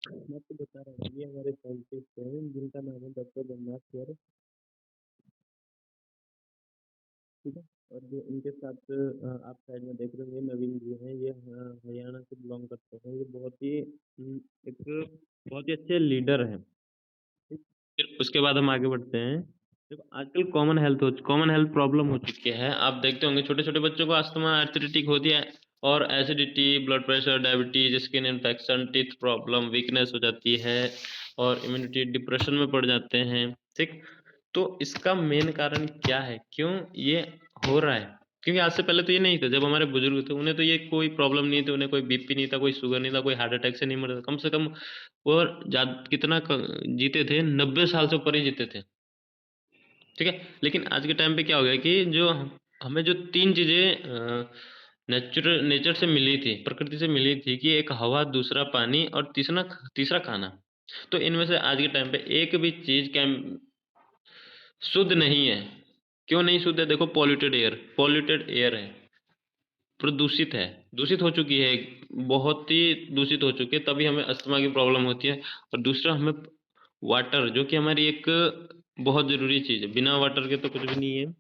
मैं आपको बता रहा हूँ, ये हमारे साइंटिस्ट हैं जिनका नाम है डॉक्टर जगन्नाथ सर, ठीक है। और जो इनके साथ आप साइड में देख रहे होंगे नवीन जी हैं, ये हरियाणा से बिलोंग करते हैं। ये बहुत ही एक बहुत ही अच्छे लीडर हैं, ठीक। फिर उसके बाद हम आगे बढ़ते हैं। देखो आजकल कॉमन हेल्थ प्रॉब्लम हो चुकी है। आप देखते होंगे छोटे छोटे बच्चों को अस्थमा आर्थराइटिस होती है, और acidity, blood pressure, diabetes, skin infection, teeth problem, weakness हो जाती है, और इम्यूनिटी डिप्रेशन में पड़ जाते हैं, ठीक। तो इसका मेन कारण क्या है, क्यों ये हो रहा है? क्योंकि आज से पहले तो ये नहीं था। जब हमारे बुजुर्ग थे उन्हें तो ये कोई प्रॉब्लम नहीं थी, उन्हें कोई बीपी नहीं था, कोई शुगर नहीं था, कोई हार्ट अटैक से नहीं मरता था। कम से कम वो कितना जीते थे, 90 साल से ऊपर ही जीते थे, ठीक है। लेकिन आज के टाइम पे क्या हो गया कि जो हमें जो तीन चीजें नेचर से मिली थी, प्रकृति से मिली थी, कि एक हवा, दूसरा पानी, और तीसरा तीसरा खाना। तो इनमें से आज के टाइम पे एक भी चीज क्या शुद्ध नहीं है। क्यों नहीं शुद्ध है? देखो, पॉल्यूटेड एयर है, प्रदूषित है, दूषित हो चुकी है, बहुत ही दूषित हो चुकी है, तभी हमें अस्थमा की प्रॉब्लम होती है। और दूसरा, हमें वाटर, जो कि हमारी एक बहुत जरूरी चीज है, बिना वाटर के तो कुछ भी नहीं है,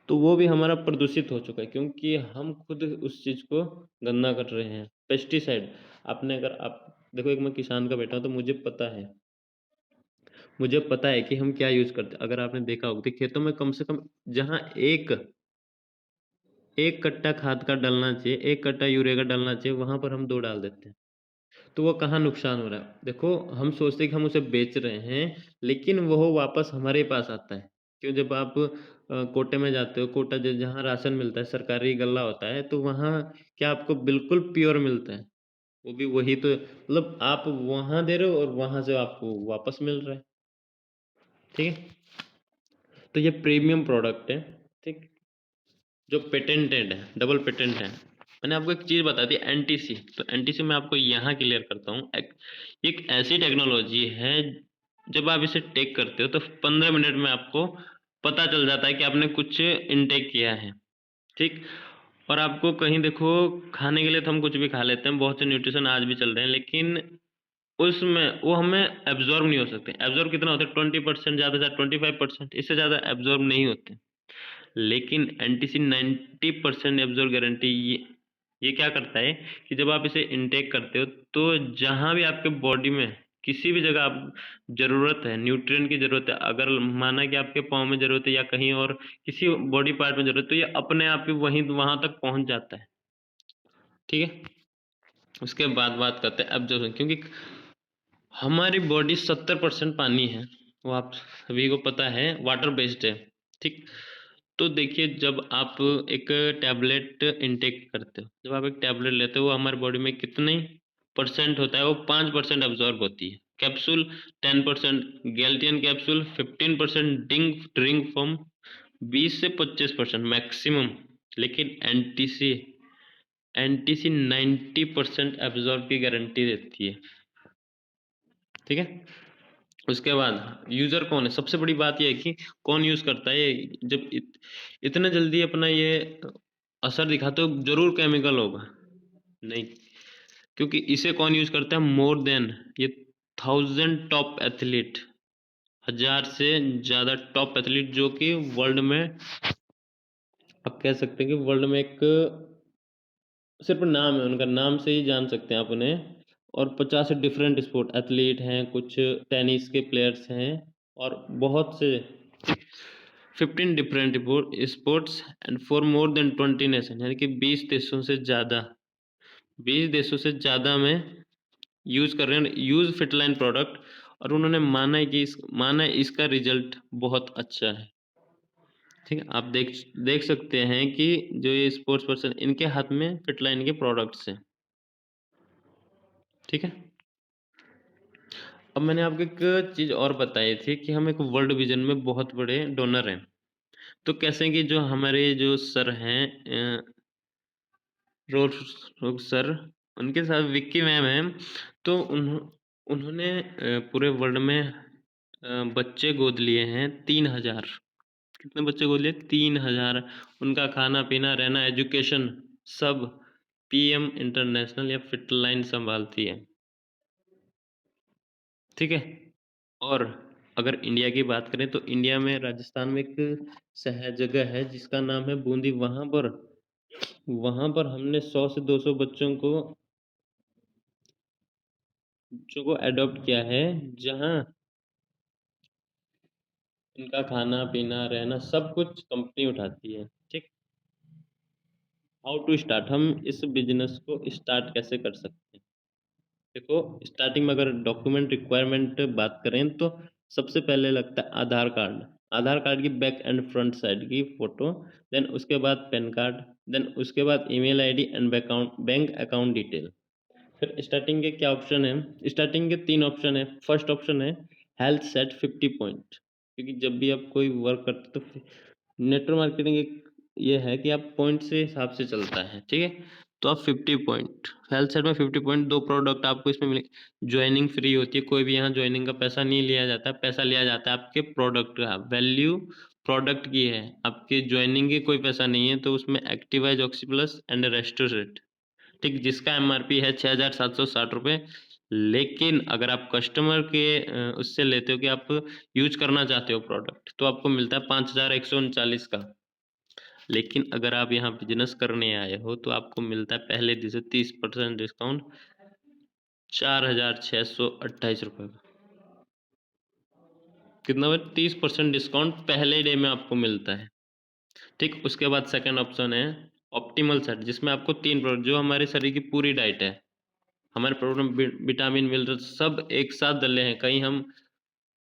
तो वो भी हमारा प्रदूषित हो चुका है, क्योंकि हम खुद उस चीज को गंदा कर रहे हैं। पेस्टिसाइड, आपने अगर आप देखो, एक मैं किसान का बेटा हूं, तो मुझे पता है कि हम क्या यूज करते हैं। अगर आपने देखा होगा, तो खेतों में कम से कम जहाँ एक एक कट्टा खाद का डलना चाहिए, एक कट्टा यूरिया का डलना चाहिए, वहां पर हम दो डाल देते हैं। तो वो कहाँ नुकसान हो रहा है? देखो, हम सोचते हैं कि हम उसे बेच रहे हैं, लेकिन वो वापस हमारे पास आता है। क्यों? जब आप कोटे में जाते हो, कोटा जहाँ राशन मिलता है, सरकारी गल्ला होता है, तो वहाँ क्या आपको बिल्कुल प्योर मिलता है? वो भी वही तो, मतलब आप वहां दे रहे हो और वहां से आपको वापस मिल रहा है, ठीक है। तो ये प्रीमियम प्रोडक्ट है, ठीक, जो पेटेंटेड है, डबल पेटेंट है। मैंने आपको एक चीज बता दी, एनटीसी। तो एनटीसी मैं आपको यहाँ क्लियर करता हूँ। एक ऐसी टेक्नोलॉजी है, जब आप इसे टेक करते हो तो 15 मिनट में आपको पता चल जाता है कि आपने कुछ इनटेक किया है, ठीक। और आपको कहीं देखो, खाने के लिए तो हम कुछ भी खा लेते हैं, बहुत से न्यूट्रिशन आज भी चल रहे हैं, लेकिन उसमें वो हमें एब्जॉर्ब नहीं हो सकते। एब्जॉर्ब कितना होता है? 20%, ज़्यादा से ज़्यादा 25%, इससे ज़्यादा एब्जॉर्ब नहीं होते। लेकिन एनटीसी 90% एब्जॉर्ब गारंटी, ये क्या करता है कि जब आप इसे इनटेक करते हो, तो जहां भी आपके बॉडी में किसी भी जगह आप जरूरत है, न्यूट्रिएंट की जरूरत है, अगर माना कि आपके पाँव में जरूरत है या कहीं और किसी बॉडी पार्ट में जरूरत है, तो ये अपने आप ही वहीं वहां तक पहुंच जाता है, ठीक है। उसके बाद बात करते हैं एब्जॉर्प्शन, क्योंकि हमारी बॉडी 70% पानी है, वो आप सभी को पता है, वाटर बेस्ड है, ठीक। तो देखिए, जब आप एक टैबलेट इनटेक करते हो, जब आप एक टैबलेट लेते हो, वो हमारी बॉडी में कितनी परसेंट होता है? वो 5% अब्जॉर्ब होती है। कैप्सूल 10%, गैल्टियन कैप्सूल 15%, ड्रिंक फॉर्म 20 से 25% मैक्सिमम। लेकिन एनटीसी एनटीसी 90% एब्जॉर्ब की गारंटी देती है, ठीक है। उसके बाद यूजर कौन है? सबसे बड़ी बात यह है कि कौन यूज करता है ये। जब इतना जल्दी अपना ये असर दिखाते हो, जरूर केमिकल होगा? नहीं, क्योंकि इसे कौन यूज करता है? मोर देन ये 1000 टॉप एथलीट, 1000 से ज्यादा टॉप एथलीट, जो कि वर्ल्ड में, आप कह सकते हैं कि वर्ल्ड में एक सिर्फ नाम है, उनका नाम से ही जान सकते हैं आप उन्हें। और 50 डिफरेंट स्पोर्ट एथलीट हैं, कुछ टेनिस के प्लेयर्स हैं, और बहुत से 15 different sports, and for more than 20 nation, यानी कि 20 देशों से ज़्यादा में यूज़ कर रहे हैं, यूज़ फिटलाइन प्रोडक्ट। और उन्होंने माना है इसका रिजल्ट बहुत अच्छा है, ठीक है। आप देख देख सकते हैं कि जो ये स्पोर्ट्स पर्सन, इनके हाथ में फिटलाइन के प्रोडक्ट्स हैं, ठीक है। अब मैंने आपको एक चीज़ और बताई थी कि हम एक वर्ल्ड विजन में बहुत बड़े डोनर हैं। तो कैसे कि जो हमारे जो सर हैं, रोज रोग सर, उनके साथ विक्की मैम हैं। तो उन्होंने पूरे वर्ल्ड में बच्चे गोद लिए हैं 3000। कितने बच्चे गोद लिए? 3000। उनका खाना पीना, रहना, एजुकेशन, सब पीएम इंटरनेशनल या फिटलाइन संभालती है। ठीक है? और अगर इंडिया की बात करें तो इंडिया में राजस्थान में एक शहर जगह है जिसका नाम है बूंदी। वहाँ पर हमने 100 से 200 बच्चों को एडॉप्ट किया है, जहाँ इनका खाना-पीना, रहना सब कुछ कंपनी उठाती है, ठीक? हाउ टू स्टार्ट, हम इस बिज़नेस को स्टार्ट कैसे कर सकते हैं? देखो, स्टार्टिंग में अगर डॉक्यूमेंट रिक्वायरमेंट बात करें तो सबसे पहले लगता है आधार कार्ड। आधार कार्ड की बैक एंड फ्रंट साइड की फ़ोटो, देन उसके बाद पैन कार्ड, देन उसके बाद email ID and bank account detail. फिर स्टार्टिंग के क्या ऑप्शन है? स्टार्टिंग के 3 ऑप्शन है। फर्स्ट ऑप्शन है हेल्थ सेट 50 पॉइंट, क्योंकि जब भी आप कोई वर्क करते हो तो नेटवर्क मार्केटिंग एक ये है कि आप पॉइंट से हिसाब से चलता है, ठीक है? तो आप 50 पॉइंट, हेल्थ सेट में 50 पॉइंट, 2 प्रोडक्ट आपको इसमें मिले। जॉइनिंग फ्री होती है, कोई भी यहाँ जॉइनिंग का पैसा नहीं लिया जाता है, पैसा लिया जाता है आपके प्रोडक्ट का, वैल्यू प्रोडक्ट की है, आपके जॉइनिंग की कोई पैसा नहीं है। तो उसमें एक्टिवाइज ऑक्सीप्लस एंड रेस्टोरेट, ठीक, जिसका एमआरपी है 6,760 रुपये। लेकिन अगर आप कस्टमर के उससे लेते हो कि आप यूज करना चाहते हो प्रोडक्ट, तो आपको मिलता है 5,139 का। लेकिन अगर आप यहाँ बिजनेस करने आए हो तो आपको मिलता है पहले दिन से 30% डिस्काउंट, 4,628 रुपये का। कितना हुआ? 30% डिस्काउंट पहले डे में आपको मिलता है, ठीक। उसके बाद सेकंड ऑप्शन है ऑप्टिमल सेट, जिसमें आपको 3 प्रोडक्ट, जो हमारे शरीर की पूरी डाइट है, हमारे प्रोडक्ट में विटामिन मिनरल सब एक साथ डले हैं। कहीं हम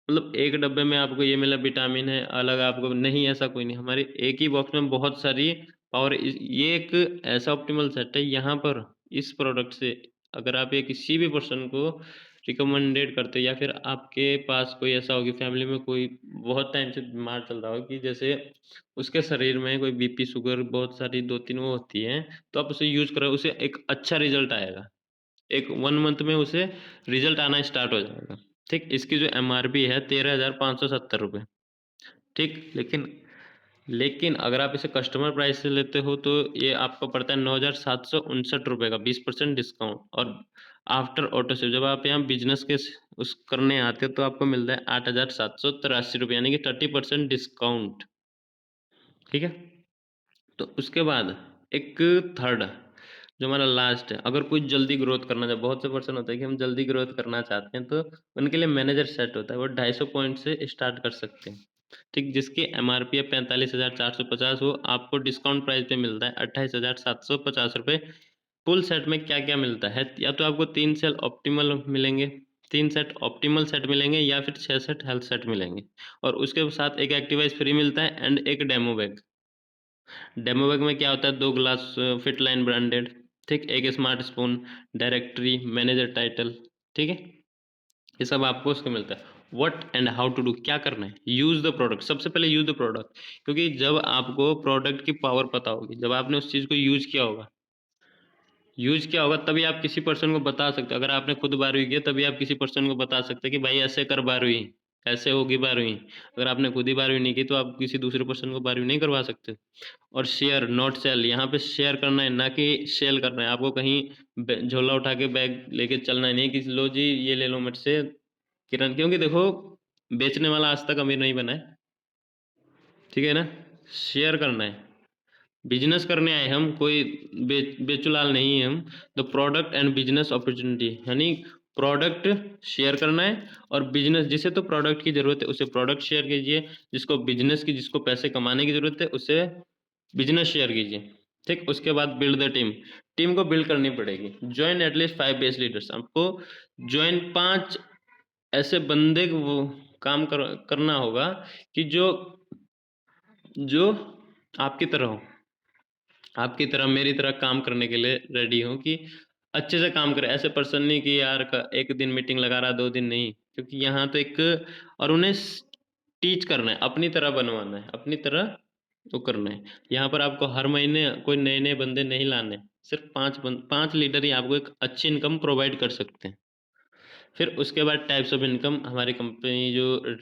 मतलब एक डब्बे में आपको ये मिला विटामिन है, अलग आपको नहीं, ऐसा कोई नहीं। हमारे एक ही बॉक्स में बहुत सारी पावर, ये एक ऐसा ऑप्टिमल सेट है। यहाँ पर इस प्रोडक्ट से अगर आप ये किसी भी पर्सन को रिकमेंडेड करते हो, या फिर आपके पास कोई ऐसा हो कि फैमिली में कोई बहुत टाइम से बीमार चल रहा हो, कि जैसे उसके शरीर में कोई बीपी शुगर बहुत सारी 2-3 वो होती हैं, तो आप उसे यूज़ करो, उसे एक अच्छा रिजल्ट आएगा। एक 1 मंथ में उसे रिजल्ट आना स्टार्ट हो जाएगा, ठीक। इसकी जो एमआरपी है 13,570 रुपये, ठीक। लेकिन अगर आप इसे कस्टमर प्राइस से लेते हो तो ये आपको पड़ता है 9,759 रुपये का, 20% डिस्काउंट। और आफ्टर ऑटो सेव जब आप यहाँ बिजनेस के उस करने आते हो तो आपको मिलता है 8,783 रुपये, यानी कि 30% डिस्काउंट, ठीक है। तो उसके बाद एक थर्ड, जो हमारा लास्ट है, अगर कोई जल्दी ग्रोथ करना चाहे, बहुत से पर्सन होता है कि हम जल्दी ग्रोथ करना चाहते हैं, तो उनके लिए मैनेजर सेट होता है, वो 250 पॉइंट से स्टार्ट कर सकते हैं, ठीक। जिसकी एमआरपी है 45,450, वो आपको डिस्काउंट प्राइस पे मिलता है 28,750 रुपये। फुल सेट में क्या क्या मिलता है? या तो आपको 3 सेल ऑप्टिमल मिलेंगे, 3 सेट ऑप्टिमल सेट मिलेंगे, या फिर 6 सेट हेल्थ सेट मिलेंगे, और उसके साथ एक एक्टिवाइज फ्री मिलता है एंड एक डेमो बैग। डेमो बैग में क्या होता है? 2 ग्लास फिट लाइन ब्रांडेड, ठीक, एक smart spoon, directory, manager title, ठीक है। ये सब आपको उसके मिलता है। What and how to do, क्या करना है? यूज़ द प्रोडक्ट, सबसे पहले यूज़ द प्रोडक्ट, क्योंकि जब आपको प्रोडक्ट की पावर पता होगी, जब आपने उस चीज़ को यूज़ किया होगा तभी आप किसी पर्सन को बता सकते हो। अगर आपने खुद 12वीं किया तभी आप किसी पर्सन को बता सकते हैं कि भाई ऐसे कर 12वीं, ऐसे होगी 12वीं। अगर आपने खुद ही 12वीं नहीं की तो आप किसी दूसरे पर्सन को 12वीं नहीं करवा सकते। और शेयर नॉट सेल, यहाँ पे शेयर करना है, ना कि सेल करना है। आपको कहीं झोला उठा के बैग लेके चलना नहीं है कि लो जी ये ले लो मुझसे किरण, क्योंकि देखो बेचने वाला आज तक अमीर नहीं बना है, ठीक है ना। शेयर करना है, बिजनेस करने आए हम, कोई बेचुलाल नहीं है हम। The product and business opportunity, यानी प्रोडक्ट शेयर करना है, और बिजनेस, जिसे तो प्रोडक्ट की ज़रूरत है उसे प्रोडक्ट शेयर कीजिए, जिसको बिजनेस की, जिसको पैसे कमाने की ज़रूरत है उसे बिजनेस शेयर कीजिए, ठीक। उसके बाद बिल्ड द टीम, टीम को बिल्ड करनी पड़ेगी। ज्वाइन एटलीस्ट 5 बेस्ट लीडर्स, आपको ज्वाइन 5 ऐसे बंदे को वो काम करना होगा कि जो जो आपकी तरह हो, आपकी तरह मेरी तरह काम करने के लिए रेडी हो, कि अच्छे से काम करे। ऐसे पर्सन नहीं कि यार एक दिन मीटिंग लगा रहा 2 दिन नहीं, क्योंकि यहाँ तो एक, और उन्हें टीच करना है, अपनी तरह बनवाना है, अपनी तरह वो करना है। यहाँ पर आपको हर महीने कोई नए नए बंदे नहीं लाने, सिर्फ 5 लीडर ही आपको एक अच्छी इनकम प्रोवाइड कर सकते हैं। फिर उसके बाद टाइप्स ऑफ इनकम, हमारी कंपनी जो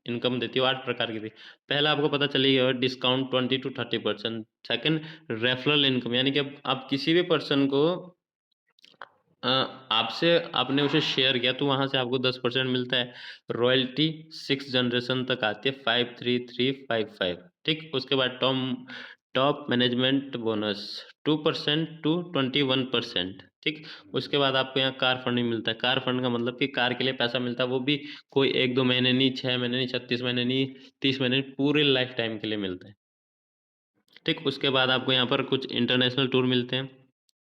इनकम देती है वो 8 प्रकार की थी। पहला आपको पता चलेगा discount 20 to 30%। Second referral income, यानी कि अब आप किसी भी पर्सन को आपसे आपने उसे शेयर किया तो वहाँ से आपको 10% मिलता है। रॉयल्टी 6 जनरेशन तक आती है 53355, ठीक। उसके बाद टॉप मैनेजमेंट बोनस 2% टू 21%, ठीक। उसके बाद आपको यहाँ कार फंडिंग मिलता है। कार फंड का मतलब कि कार के लिए पैसा मिलता है, वो भी कोई 1-2 महीने नहीं, 6 महीने नहीं, 36 महीने नहीं, 30 महीने नहीं, पूरे लाइफ टाइम के लिए मिलता है, ठीक। उसके बाद आपको यहाँ पर कुछ इंटरनेशनल टूर मिलते हैं,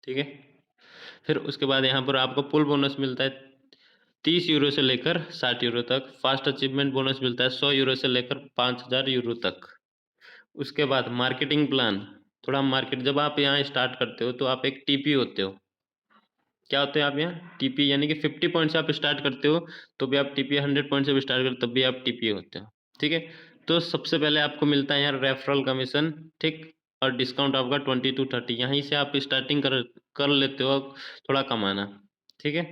ठीक है। फिर उसके बाद यहाँ पर आपको पुल बोनस मिलता है 30 यूरो से लेकर 60 यूरो तक। फास्ट अचीवमेंट बोनस मिलता है 100 यूरो से लेकर 5000 यूरो तक। उसके बाद मार्केटिंग प्लान, थोड़ा मार्केट, जब आप यहाँ स्टार्ट करते हो तो आप एक टीपी होते हो। क्या होते हैं आप यहाँ? टीपी, यानी कि 50 पॉइंट से आप स्टार्ट करते हो तो भी आप टीपी, 100 पॉइंट से भी स्टार्ट करते हो तब भी आप टीपी होते हो, ठीक है। तो सबसे पहले आपको मिलता है यहाँ रेफरल कमीशन, ठीक। और डिस्काउंट आपका 20 to 30, यहीं से आप स्टार्टिंग कर लेते हो थोड़ा कमाना, ठीक है।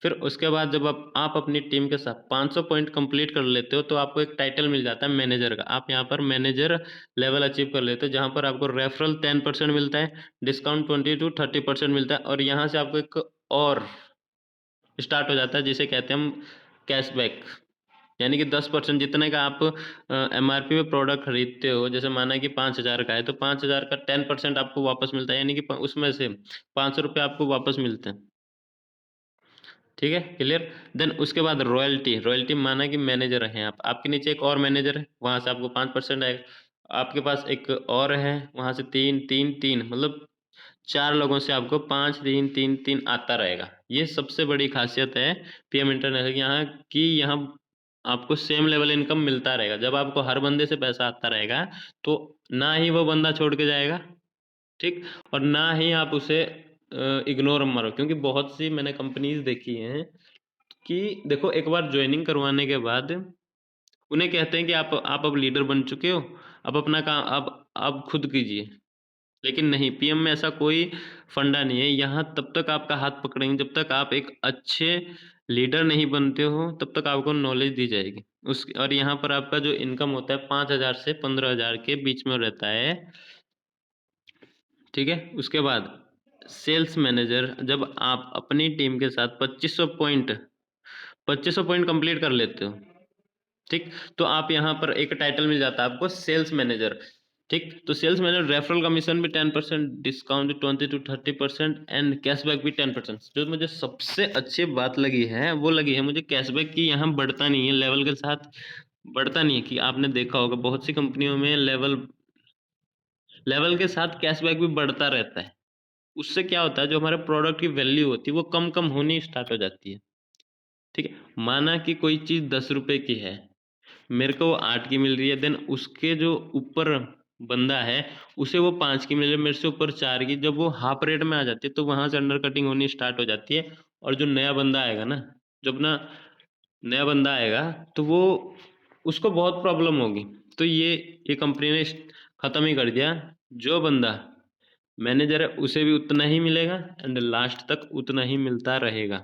फिर उसके बाद जब आप अपनी टीम के साथ 500 पॉइंट कंप्लीट कर लेते हो तो आपको एक टाइटल मिल जाता है मैनेजर का। आप यहाँ पर मैनेजर लेवल अचीव कर लेते हो, जहाँ पर आपको रेफरल 10% मिलता है, डिस्काउंट 20 to 30% मिलता है, और यहाँ से आपको एक और स्टार्ट हो जाता है जिसे कहते हैं हम कैशबैक, यानी कि 10% जितने का आप एमआरपी में प्रोडक्ट खरीदते हो। जैसे माना कि 5000 का है तो 5000 का 10% आपको वापस मिलता है, यानी कि उसमें से 500 रुपये आपको वापस मिलते हैं, ठीक है, क्लियर। देन उसके बाद रॉयल्टी, रॉयल्टी माना कि मैनेजर हैं आप, आपके नीचे एक और मैनेजर है, वहाँ से आपको 5% आएगा। आपके पास एक और है, वहाँ से 3 मतलब 4 लोगों से आपको 5 3 3 3 आता रहेगा। ये सबसे बड़ी खासियत है पीएम इंटरनेशनल की यहाँ, कि यहाँ आपको सेम लेवल इनकम मिलता रहेगा। जब आपको हर बंदे से पैसा आता रहेगा तो ना ही वो बंदा छोड़ के जाएगा, ठीक, और ना ही आप उसे इग्नोर मारो, क्योंकि बहुत सी मैंने कंपनीज देखी हैं कि देखो एक बार ज्वाइनिंग करवाने के बाद उन्हें कहते हैं कि आप अब लीडर बन चुके हो, अब अपना काम अब खुद कीजिए। लेकिन नहीं, पीएम में ऐसा कोई फंडा नहीं है। यहाँ तब तक आपका हाथ पकड़ेंगे जब तक आप एक अच्छे लीडर नहीं बनते हो, तब तक आपको नॉलेज दी जाएगी उस, और यहाँ पर आपका जो इनकम होता है 5000 से 15000 के बीच में रहता है, ठीक है। उसके बाद सेल्स मैनेजर, जब आप अपनी टीम के साथ 2500 पॉइंट कंप्लीट कर लेते हो, ठीक, तो आप यहाँ पर एक टाइटल मिल जाता है आपको सेल्स मैनेजर, ठीक। तो सेल्स मैनेजर रेफरल कमीशन भी 10%, डिस्काउंट 20 to 30% एंड कैशबैक भी 10%। जो मुझे सबसे अच्छी बात लगी है वो लगी है मुझे कैशबैक की। यहाँ बढ़ता नहीं है, लेवल के साथ बढ़ता नहीं है, कि आपने देखा होगा बहुत सी कंपनियों में लेवल के साथ कैशबैक भी बढ़ता रहता है। उससे क्या होता है, जो हमारे प्रोडक्ट की वैल्यू होती है वो कम कम होनी स्टार्ट हो जाती है, ठीक है। माना कि कोई चीज़ 10 रुपये की है, मेरे को वो 8 की मिल रही है, देन उसके जो ऊपर बंदा है उसे वो 5 की मिल रही है, मेरे से ऊपर 4 की। जब वो हाफ रेट में आ जाती है तो वहाँ से अंडर कटिंग होनी स्टार्ट हो जाती है। और जो नया बंदा आएगा ना, जब ना नया बंदा आएगा तो वो उसको बहुत प्रॉब्लम होगी। तो ये कंपनी ने ख़त्म ही कर दिया। जो बंदा मैनेजर है उसे भी उतना ही मिलेगा एंड लास्ट तक उतना ही मिलता रहेगा,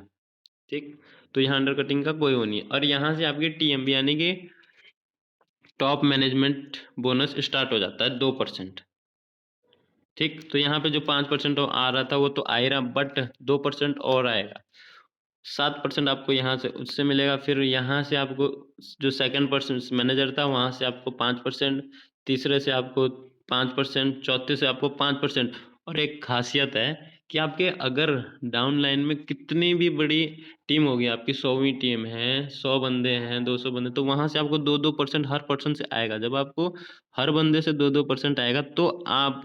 ठीक। तो यहाँ अंडर कटिंग का कोई वो नहीं है। और यहाँ से आपकी टीएमबी यानी कि टॉप मैनेजमेंट बोनस स्टार्ट हो जाता है 2%, ठीक। तो यहाँ पे जो 5% आ रहा था वो तो आ ही रहा, बट 2% और आएगा, 7% आपको यहाँ से उससे मिलेगा। फिर यहाँ से आपको जो सेकंड पर्सन मैनेजर था वहाँ से आपको 5%, तीसरे से आपको 5%, चौथे से आपको 5%। और एक खासियत है कि आपके अगर डाउन लाइन में कितनी भी बड़ी टीम होगी, आपकी 100वीं टीम है, 100 बंदे हैं, 200 बंदे, तो वहाँ से आपको 2-2% हर पर्सन से आएगा। जब आपको हर बंदे से 2-2% आएगा तो आप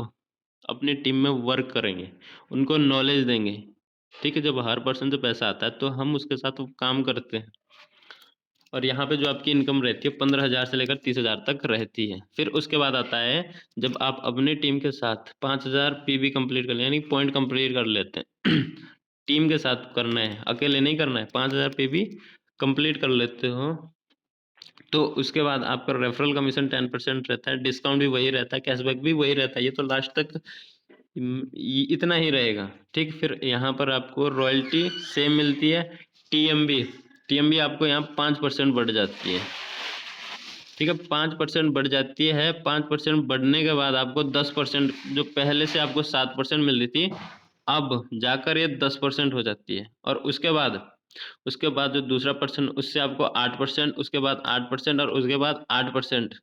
अपनी टीम में वर्क करेंगे, उनको नॉलेज देंगे, ठीक है। जब हर पर्सन से पैसा आता है तो हम उसके साथ वो काम करते हैं। और यहाँ पे जो आपकी इनकम रहती है 15,000 से लेकर 30,000 तक रहती है। फिर उसके बाद आता है जब आप अपनी टीम के साथ 5,000 पीबी कंप्लीट कर ले, यानी पॉइंट कंप्लीट कर लेते हैं टीम के साथ करना है, अकेले नहीं करना है। 5,000 पीबी कंप्लीट कर लेते हो तो उसके बाद आपका रेफरल कमीशन 10% रहता है, डिस्काउंट भी वही रहता है, कैशबैक भी वही रहता है। ये तो लास्ट तक इतना ही रहेगा, ठीक। फिर यहाँ पर आपको रॉयल्टी सेम मिलती है। टीएमबी, टीएमबी आपको यहाँ 5% बढ़ जाती है, ठीक है। 5% बढ़ जाती है। 5% बढ़ने के बाद आपको 10%, जो पहले से आपको 7% मिल रही थी, अब जाकर ये 10% हो जाती है और उसके बाद जो दूसरा पर्सन उससे आपको 8%, उसके बाद 8% और उसके बाद 8%।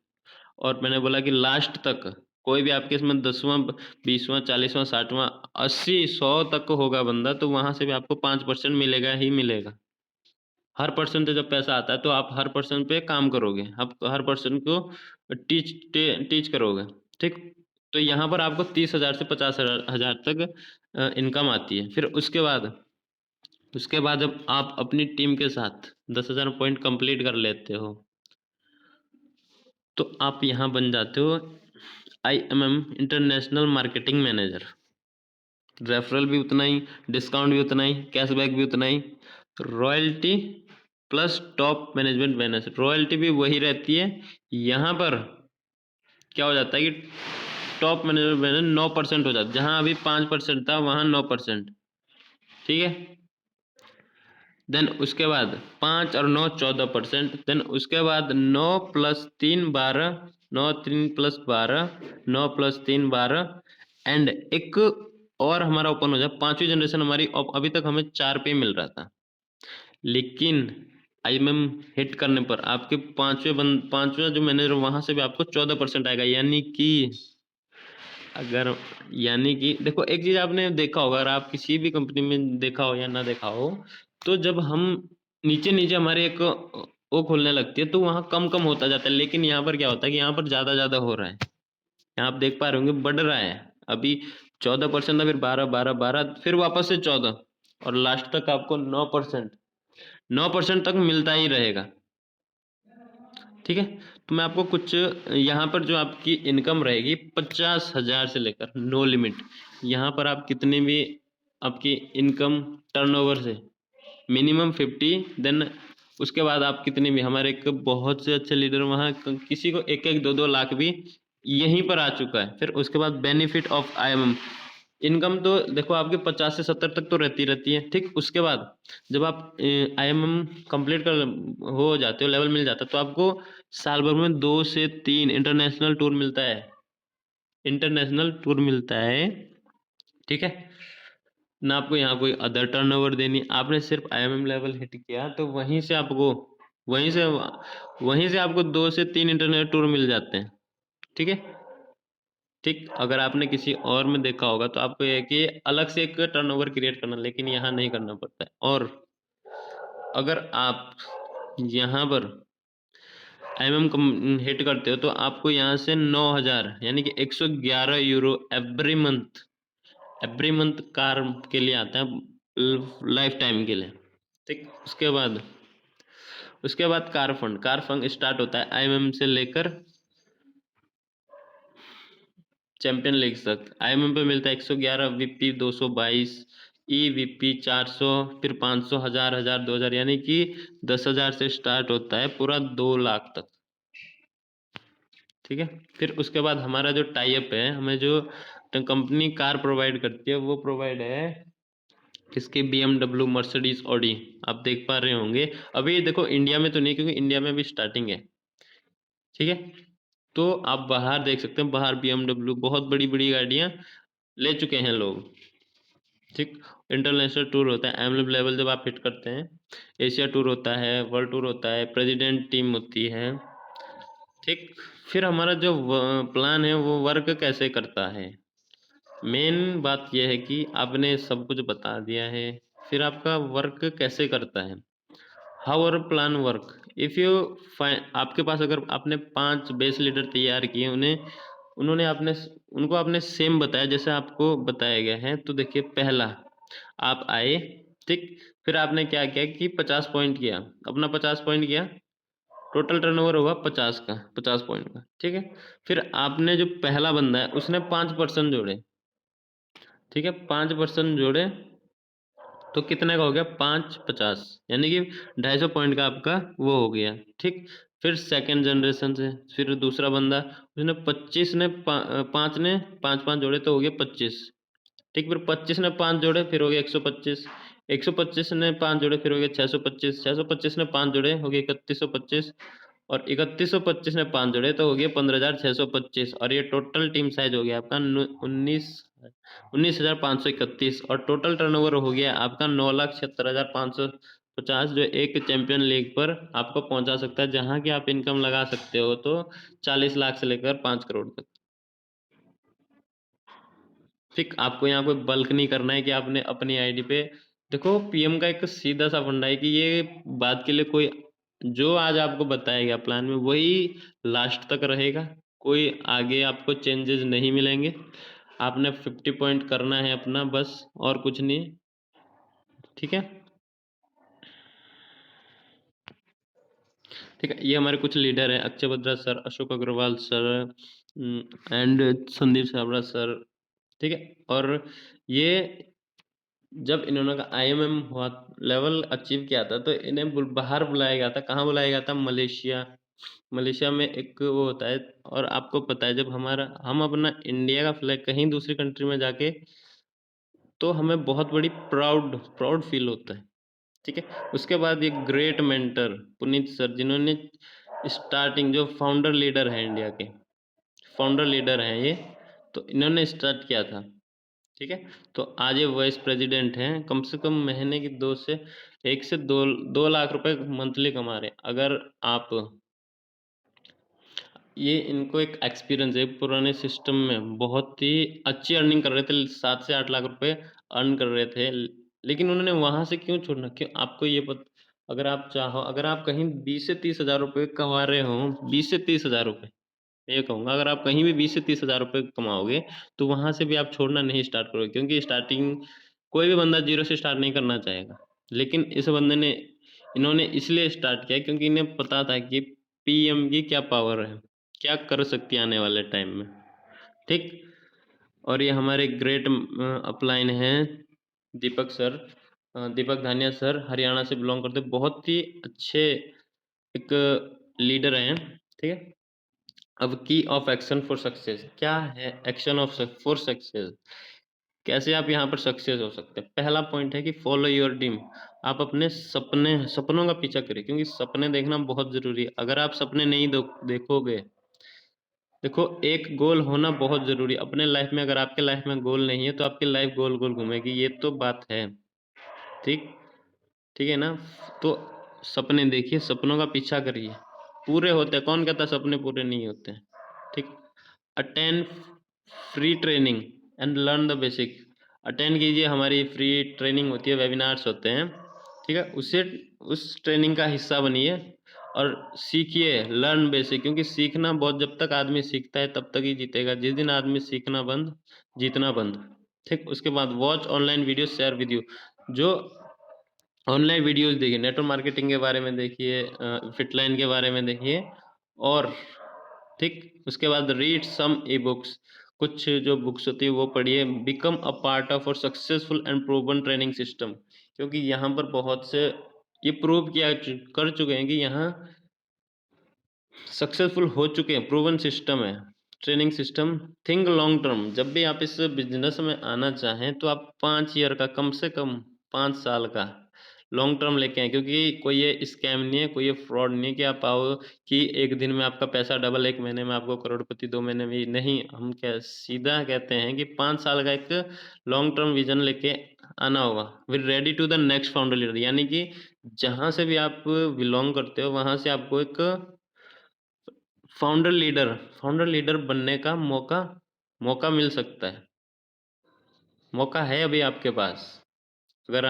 और मैंने बोला कि लास्ट तक कोई भी आपके इसमें 10वां 20वां 40वां 60वां 80 100 तक होगा बंदा, तो वहां से भी आपको 5% मिलेगा ही मिलेगा। हर पर्सन से जब पैसा आता है तो आप हर पर्सन पे काम करोगे, आप हर पर्सन को टीच करोगे, ठीक। तो यहाँ पर आपको 30,000 से 50,000 तक इनकम आती है। फिर उसके बाद जब आप अपनी टीम के साथ 10,000 पॉइंट कंप्लीट कर लेते हो तो आप यहाँ बन जाते हो IMM international marketing manager. Referral भी उतना ही, डिस्काउंट भी उतना ही, कैशबैक भी उतना ही, royalty plus top management bonus. Royalty भी वही रहती है। यहाँ पर क्या हो जाता है कि टॉप मैनेजमेंट बोनस 9% हो जाता है, जहाँ अभी 5% था वहाँ 9%, ठीक है। देन उसके बाद 5 और 9 14%। देन उसके बाद 9 + 3 12, 9 3 + 12, 9 + 3 12 एंड एक और हमारा ओपन हो जाए। 5वीं जनरेशन हमारी अभी तक हमें 4 पे मिल रहा था, लेकिन IMM हिट करने पर आपके 5वां जो मैनेजर वहां से भी आपको 14% आएगा। यानी कि देखो, एक चीज आपने देखा होगा, अगर आप किसी भी कंपनी में देखा हो या ना देखा हो, तो जब हम नीचे नीचे हमारे एक वो खोलने लगती है तो वहाँ कम कम होता जाता है, लेकिन यहाँ पर क्या होता है कि यहाँ पर ज्यादा ज्यादा हो रहा है। यहाँ आप देख पा रहे होंगे बढ़ रहा है। अभी 14% था, फिर 12 12 12, फिर वापस से 14 और लास्ट तक आपको 9% तक मिलता ही रहेगा, ठीक है। तो मैं आपको कुछ यहाँ पर जो आपकी इनकम रहेगी 50,000 से लेकर नो लिमिट। यहाँ पर आप कितनी भी आपकी इनकम टर्नओवर से मिनिमम 50, देन उसके बाद आप कितनी भी, हमारे एक बहुत से अच्छे लीडर वहाँ किसी को 1-1 2-2 लाख भी यहीं पर आ चुका है। फिर उसके बाद बेनिफिट ऑफ IMM इनकम तो देखो आपके 50 से 70 तक तो रहती है, ठीक। उसके बाद जब आप IMM कंप्लीट कर हो जाते हो, लेवल मिल जाता है, तो आपको साल भर में 2 से 3 इंटरनेशनल टूर मिलता है, ठीक है ना। आपको यहाँ कोई अदर टर्नओवर देनी, आपने सिर्फ IMM लेवल हिट किया तो वहीं से वहीं से आपको 2 से 3 इंटरनेशनल टूर मिल जाते हैं, ठीक है, ठीक। अगर आपने किसी और में देखा होगा तो आपको ये है कि अलग से एक टर्नओवर क्रिएट करना, लेकिन यहाँ नहीं करना पड़ता है। और अगर आप यहाँ पर IMM हिट करते हो तो आपको यहाँ से 9,000 यानी कि 111 यूरो एवरी मंथ कार के लिए आता है, लाइफ टाइम के लिए, ठीक। उसके बाद कार फंड स्टार्ट होता है IMM से लेकर चैंपियन लीग तक। IMM पे मिलता है 111, VP 222, EVP 400, फिर 500, 1000, 1000, 2000, यानी कि 10,000 से स्टार्ट होता है पूरा 2 लाख तक, ठीक है। फिर उसके बाद हमारा जो टाई अप है, हमें जो कंपनी कार प्रोवाइड करती है वो प्रोवाइड है किसके, BMW, मर्सिडीज, ऑडी। आप देख पा रहे होंगे। अभी देखो इंडिया में तो नहीं, क्योंकि इंडिया में भी स्टार्टिंग है, ठीक है। तो आप बाहर देख सकते हैं, बाहर BMW बहुत बड़ी बड़ी गाड़ियां ले चुके हैं लोग, ठीक। इंटरनेशनल टूर होता है IMM लेवल जब आप हिट करते हैं, एशिया टूर होता है, वर्ल्ड टूर होता है, प्रेसिडेंट टीम होती है, ठीक। फिर हमारा जो प्लान है वो वर्क कैसे करता है, मेन बात यह है कि आपने सब कुछ बता दिया है। फिर आपका वर्क कैसे करता है, how our plan work. If you find, आपके पास अगर आपने 5 बेस लीडर तैयार किए, उनको आपने सेम बताया जैसे आपको बताया गया है, तो देखिए पहला आप आए, ठीक। फिर आपने क्या किया कि 50 पॉइंट किया, अपना 50 पॉइंट किया, टोटल टर्नओवर होगा 50 पॉइंट का, ठीक है। फिर आपने जो पहला बंदा है उसने 5% जोड़े, ठीक है, 5% जोड़े तो कितने का हो गया, 5 50, यानी कि 250 पॉइंट का आपका वो हो गया, ठीक। फिर सेकंड जनरेशन से फिर दूसरा बंदा, उसने 25 ने 5 ने 5 जोड़े तो हो गया 25, ठीक। फिर 25 ने 5 जोड़े फिर हो गया 125, 125 ने 5 जोड़े फिर हो गया 625, 625 ने 5 जोड़े हो गया 3125, और 3125 ने 5 जोड़े तो हो गया 15,625 और ये टोटल टीम साइज हो गया आपका 19,531 और टोटल टर्नओवर हो गया आपका 9,76,550 जो एक चैंपियन लीग पर आपको पहुंचा सकता है, जहां की आप इनकम लगा सकते हो तो 40 लाख से लेकर 5 करोड़ तक। ठीक, आपको यहाँ कोई बल्क नहीं करना है कि आपने अपनी आईडी पे देखो। पीएम का एक सीधा सा फंडा है कि ये बात के लिए कोई जो आज आपको बताएगा प्लान में वही लास्ट तक रहेगा, कोई आगे आपको चेंजेस नहीं मिलेंगे। आपने 50 पॉइंट करना है अपना बस, और कुछ नहीं। ठीक है, ठीक है। ये हमारे कुछ लीडर हैं, Akshay Badra sir, Ashok Agarwal sir and Sandeep Chhabra sir. ठीक है, और ये जब इन्होंने का आईएमएम हुआ लेवल अचीव किया था तो इन्हें बाहर बुलाया गया था। कहाँ बुलाया गया था? मलेशिया। मलेशिया में एक वो होता है, और आपको पता है जब हम अपना इंडिया का फ्लैग कहीं दूसरी कंट्री में जाके तो हमें बहुत बड़ी प्राउड प्राउड फील होता है। ठीक है, उसके बाद एक ग्रेट मेंटर पुनीत सर, जिन्होंने स्टार्टिंग जो फाउंडर लीडर है इंडिया के, फाउंडर लीडर हैं ये, तो इन्होंने स्टार्ट किया था। ठीक है, तो आज ये वाइस प्रेसिडेंट हैं, कम से कम महीने की 1 से 2 लाख रुपए मंथली कमा रहे हैं। अगर आप ये इनको एक एक्सपीरियंस है, पुराने सिस्टम में बहुत ही अच्छी अर्निंग कर रहे थे, 7 से 8 लाख रुपए अर्न कर रहे थे, लेकिन उन्होंने वहां से क्यों छोड़ना? क्यों? आपको ये अगर आप चाहो, अगर आप कहीं 20 से 30 हजार रुपये कमा रहे हो, 20 से 30 हजार रुपये, मैं ये कहूँगा अगर आप कहीं भी 20 से 30 हजार रुपये कमाओगे तो वहां से भी आप छोड़ना नहीं स्टार्ट करोगे, क्योंकि स्टार्टिंग कोई भी बंदा जीरो से स्टार्ट नहीं करना चाहेगा। लेकिन इस बंदे ने इन्होंने इसलिए स्टार्ट किया क्योंकि इन्हें पता था कि पीएम की क्या पावर है, क्या कर सकती है आने वाले टाइम में। ठीक, और ये हमारे ग्रेट अपलाइन हैं दीपक सर, दीपक धानिया सर, हरियाणा से बिलोंग करते, बहुत ही अच्छे एक लीडर हैं। ठीक है, अब की ऑफ एक्शन फॉर सक्सेस क्या है? एक्शन ऑफ फॉर सक्सेस, कैसे आप यहाँ पर सक्सेस हो सकते हैं? पहला पॉइंट है कि फॉलो योर ड्रीम। आप अपने सपनों का पीछा करें, क्योंकि सपने देखना बहुत जरूरी है। अगर आप सपने नहीं देखोगे, देखो एक गोल होना बहुत जरूरी है अपने लाइफ में। अगर आपके लाइफ में गोल नहीं है तो आपकी लाइफ गोल गोल घूमेगी, ये तो बात है। ठीक, ठीक है ना? तो सपने देखिए, सपनों का पीछा करिए, पूरे होते हैं। कौन कहता सपने पूरे नहीं होते हैं? ठीक, attend free training and learn the basic. Attend कीजिए, हमारी फ्री ट्रेनिंग होती है, वेबिनार्स होते हैं। ठीक है, उस ट्रेनिंग का हिस्सा बनिए और सीखिए, लर्न बेसिक, क्योंकि सीखना बहुत, जब तक आदमी सीखता है तब तक ही जीतेगा। जिस दिन आदमी सीखना बंद, जीतना बंद। ठीक, उसके बाद watch online video, share with you. जो ऑनलाइन वीडियोस देखिए, नेटवर्क मार्केटिंग के बारे में देखिए, फिटलाइन के बारे में देखिए, और ठीक उसके बाद रीड सम ई बुक्स, कुछ जो बुक्स होती है वो पढ़िए। बिकम अ पार्ट ऑफ और successful and proven training system, क्योंकि यहाँ पर बहुत से ये प्रूव कर चुके हैं कि यहाँ सक्सेसफुल हो चुके हैं, प्रूवन सिस्टम है training system. Think long term, जब भी आप इस बिजनेस में आना चाहें तो आप 5 ईयर का, कम से कम 5 साल का लॉन्ग टर्म लेके आए, क्योंकि कोई ये स्कैम नहीं है, कोई ये फ्रॉड नहीं है कि आप आओ कि एक दिन में आपका पैसा डबल, एक महीने में आपको करोड़पति, 2 महीने में नहीं। हम क्या सीधा कहते हैं कि 5 साल का एक लॉन्ग टर्म विजन लेके आना होगा। With ready to the next founder leader, यानी कि जहां से भी आप बिलोंग करते हो वहां से आपको एक फाउंडर लीडर बनने का मौका मिल सकता है। मौका है अभी आपके पास। अगर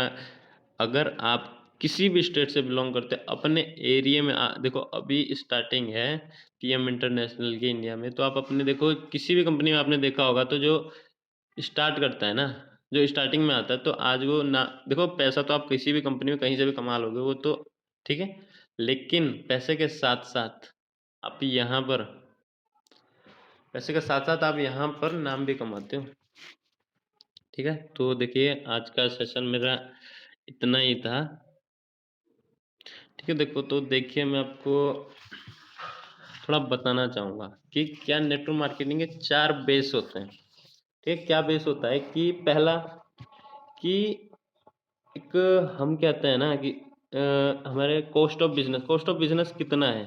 अगर आप किसी भी स्टेट से बिलोंग करते हैं, अपने एरिया में देखो अभी स्टार्टिंग है पीएम इंटरनेशनल की इंडिया में, तो आप अपने देखो किसी भी कंपनी में आपने देखा होगा, तो जो स्टार्ट करता है ना, जो स्टार्टिंग में आता है, तो आज वो ना देखो, पैसा तो आप किसी भी कंपनी में कहीं से भी कमा लोगे, वो तो ठीक है, लेकिन पैसे के साथ साथ आप यहाँ पर नाम भी कमाते हो। ठीक है, तो देखिए आज का सेशन मेरा इतना ही था। ठीक है, देखो तो देखिए मैं आपको थोड़ा बताना चाहूँगा कि क्या नेटवर्क मार्केटिंग के 4 बेस होते हैं। ठीक, क्या बेस होता है कि पहला कि एक हम कहते हैं ना कि हमारे कॉस्ट ऑफ बिजनेस कितना है,